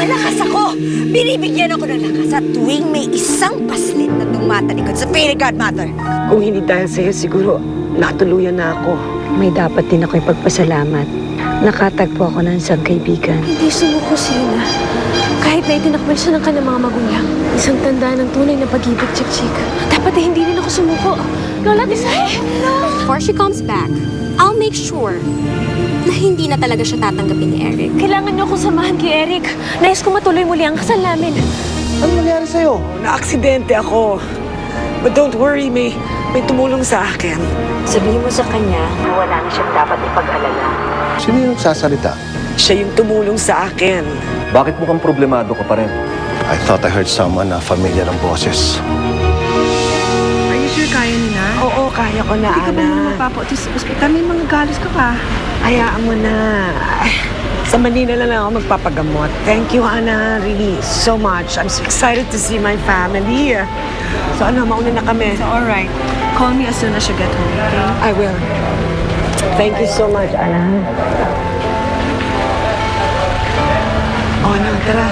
Malakas ako! Binibigyan ako ng lakas at tuwing may isang paslit na tumatalikod sa fairy godmother. Kung hindi dahil sa'yo, siguro natuluyan na ako. May dapat din ako ipagpasalamat. Nakatagpo ako ng isang kaibigan. Hindi sumuko si Luna. Kahit na itinakmal siya ng kanyang mga magulang. Isang tanda ng tunay na pag-ibig, Chik-Chik. Dapat ay hindi rin ako sumuko. Lola, Tisay! Before she comes back, I'll make sure na hindi na talaga siya tatanggapin ni Eric. Kailangan niyo akong samahan kay Eric. Nais ko matuloy muli ang kasal namin. Ano nangyari sa'yo? Na-aksidente ako. But don't worry, may tumulong sa akin. Sabihin mo sa kanya na wala na siyang dapat ipag-alala. Sino yung sasalita? Siya yung tumulong sa akin. Bakit mukhang problemado ka pa rin? I thought I heard someone na familiar ang boses. Are you sure kaya niyo na? Oo, kaya ko na, Hindi ka ba Ana. naman mapapunta sa ospital? May mga galos ka pa. Hayaan mo na. Ay, sa Manila na lang ako magpapagamot. Thank you, Ana, really, so much. I'm so excited to see my family. So ano, mauna na kami. So, alright. Call me as soon as you get home, okay? I will. Thank you so much, Ana. Oh, ano, tara.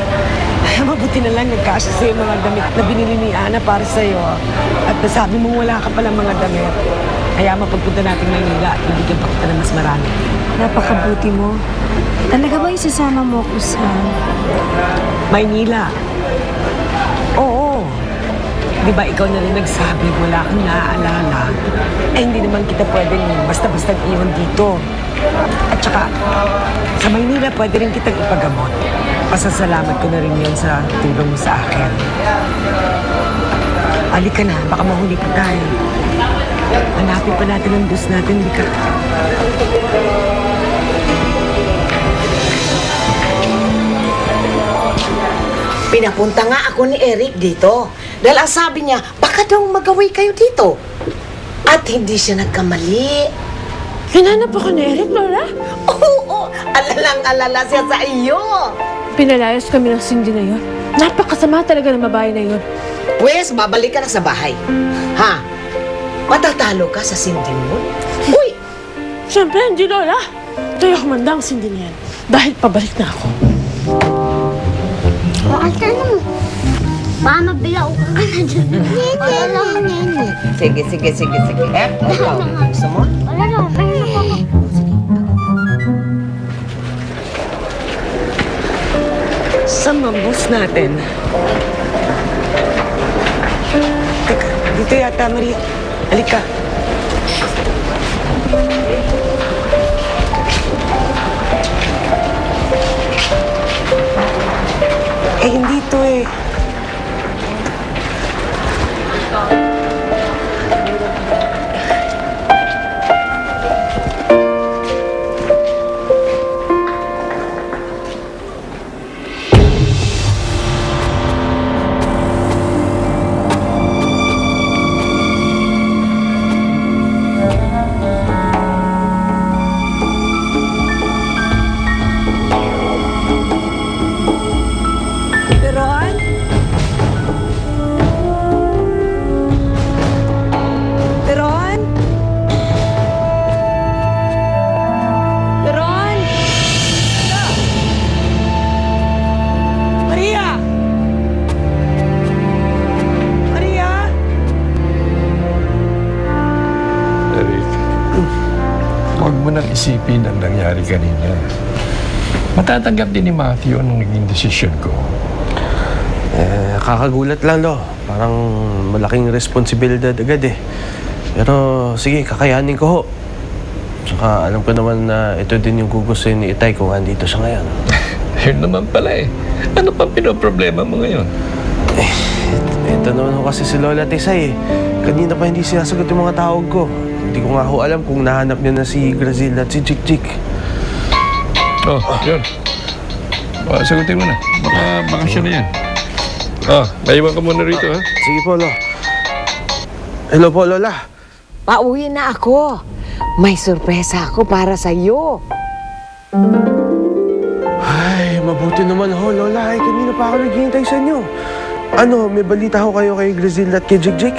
Ay, mabuti na lang nagkasya sa'yo yung mga damit na binili ni Ana para sa'yo. At nasabi mo wala ka palang mga damit. Kaya mapagpunta natin Maynila at nabigyan pa kita ng mas marami. Napakabuti mo. Talaga ba isasama mo ako sa... Maynila. Oo. Di ba ikaw na rin nagsabi wala kang naaalala? Eh hindi naman kita pwedeng basta-basta iwan dito. At saka, sa Maynila pwede rin kitang ipagamot. Pasasalamat ko na rin yun sa tulong mo sa akin. Halika na, baka mahuli pa tayo. Hanapin pa natin ang bus natin, di ka. Pinapunta nga ako ni Eric dito. Dahil ang sabi niya, baka daw magaway kayo dito. At hindi siya nagkamali. Hinanap ako ni Eric, Lola. Oo, alalang-alala siya sa iyo. Pinalayas kami ng Cindy na yun. Napakasama talaga ng babae na yun. Pwes, babalik ka na sa bahay. Ha? Matatalo ka sa Cindy mo? Uy! Siyempre, hindi, Lola. Tayo kumanda ang Cindy na yan. Dahil pabalik na ako. Ate, ano? Baka mabilaw ka na dyan. Wala lang, nene. Sige. Ikaw, gusto mo? Wala lang, Saan ang bus natin? Teka, dito yata, Maria. Halika. Eh, hindi to eh. Teron? Teron? Teron? Maria? Maria? Eric, huwag mo nang isipin ang nangyari kanina. Matatanggap din ni Matthew ang naging desisyon ko. Kakagulat lang, Lo. Parang malaking responsibilidad agad eh. Pero sige, kakayanin ko ho. Tsaka alam ko naman na ito din yung gugustuhin ni Itay kung andito siya ngayon. Yun naman pala eh. Ano pa pinoproblema mo ngayon? Ito naman ho kasi si Lola Tisay eh. Kanina pa hindi sinasagot yung mga tawag ko. Hindi ko nga ho alam kung nahanap niya na si Grazil at si Chik-Chik. Oh, yun. Sagutin mo na. Baka siya na yan. Naiwan ka muna rito, ha? Sige po, Lo. Hello po, Lola. Pauwi na ako. May sorpresa ako para sa iyo. Ay, mabuti naman ho, Lola. Ay, kanina pa ako naghihintay sa inyo. Ano, may balita ho kayo kay Grazil at kay Jik-Jik?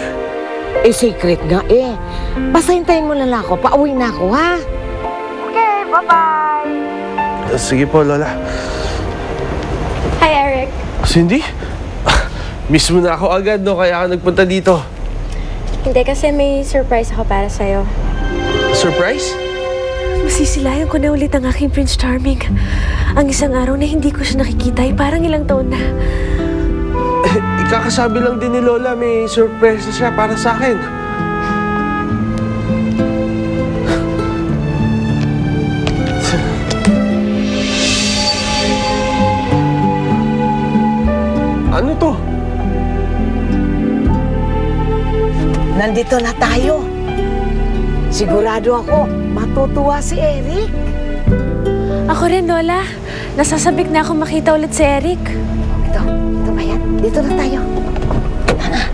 Eh, secret nga eh. Basta hintayin mo lang ako. Pauwi na ako, ha? Sige po, Lola. Hi, Eric. Cindy? Miss mo na ako agad, no? Kaya ako nagpunta dito. Hindi, kasi may surprise ako para sa'yo. Surprise? Masisilayan ko na ulit ang aking Prince Charming. Ang isang araw na hindi ko siya nakikita ay parang ilang taon na. Ikakasabi lang din ni Lola, may surprise na siya para sa akin. Ano to? Nandito na tayo. Sigurado ako, matutuwa si Eric. Ako rin, Lola. Nasasabik na ako makita ulit si Eric. Ito ba yan? Dito na tayo. Tana.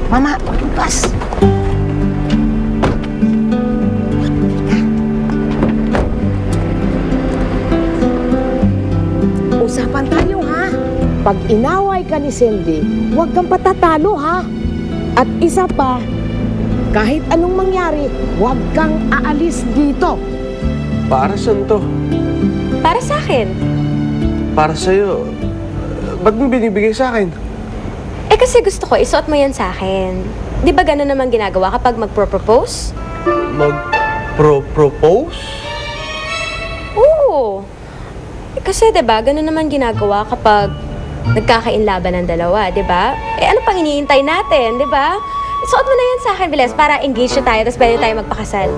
Mama, pas. Usapan tayo, ha? Pag inaway ka ni Cindy, huwag kang patatalo, ha? At isa pa, kahit anong mangyari, huwag kang aalis dito. Para saan to? Para sa akin. Para sa'yo. Ba't mo binibigay sa akin? Eh kasi gusto ko, isuot mo yan sa akin. Di ba gano'n naman ginagawa kapag magpro-propose? Mag-propose? Oo. Eh, kasi di ba gano'n naman ginagawa kapag nagkakainlaban ng dalawa, di ba? Eh ano pang iniintay natin, di ba? Isuot mo na yan sa akin, bilis, para engage na tayo, tapos pwede tayo magpakasal.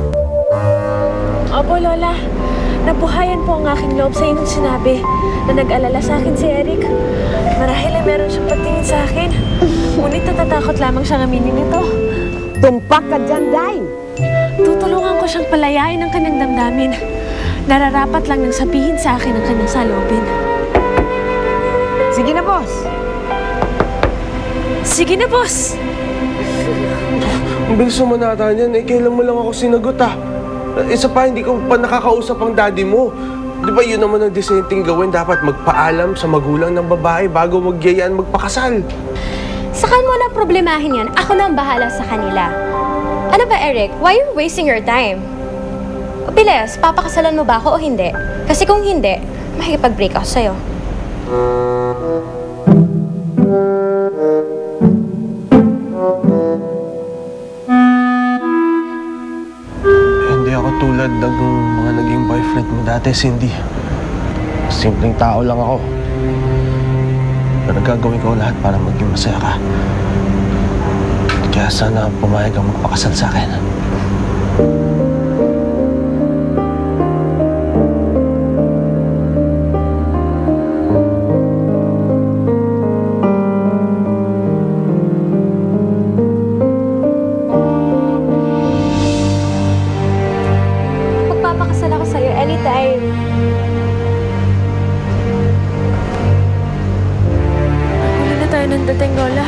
Opo, Lola. Nabuhayan po ang aking loob sa inyong sinabi na nag-alala sa akin si Eric. Marahil ay meron siyang patingin sa akin. Ngunit natatakot lamang siyang aminin ito. Tumpak ka dyan, Day. Tutulungan ko siyang palayain ang kanyang damdamin. Nararapat lang nang sabihin sa akin ang kanyang saloobin. Sige na, boss. Sige na, boss! Ang bilis naman nata niyan. Eh, kailan mo lang ako sinagot, ah. Isa pa, hindi ko pa nakakausap ang daddy mo. Di ba yun naman ang disenteng gawin? Dapat magpaalam sa magulang ng babae bago magyayaan magpakasal. Saka mo na problemahin yan. Ako na ang bahala sa kanila. Ano ba, Eric? Why are you wasting your time? O bilis, papakasalan mo ba ako o hindi? Kasi kung hindi, makikipag-break ako sa'yo. Hindi ako tulad ng mga naging boyfriend mo dati, Cindy. Simpleng tao lang ako. Pero gagawin ko lahat para maging masaya ka. Kaya sana pumayag kang magpakasal sa akin. Magpapakasal ako sa'yo anytime. Huli na tayo ng dating, Lola.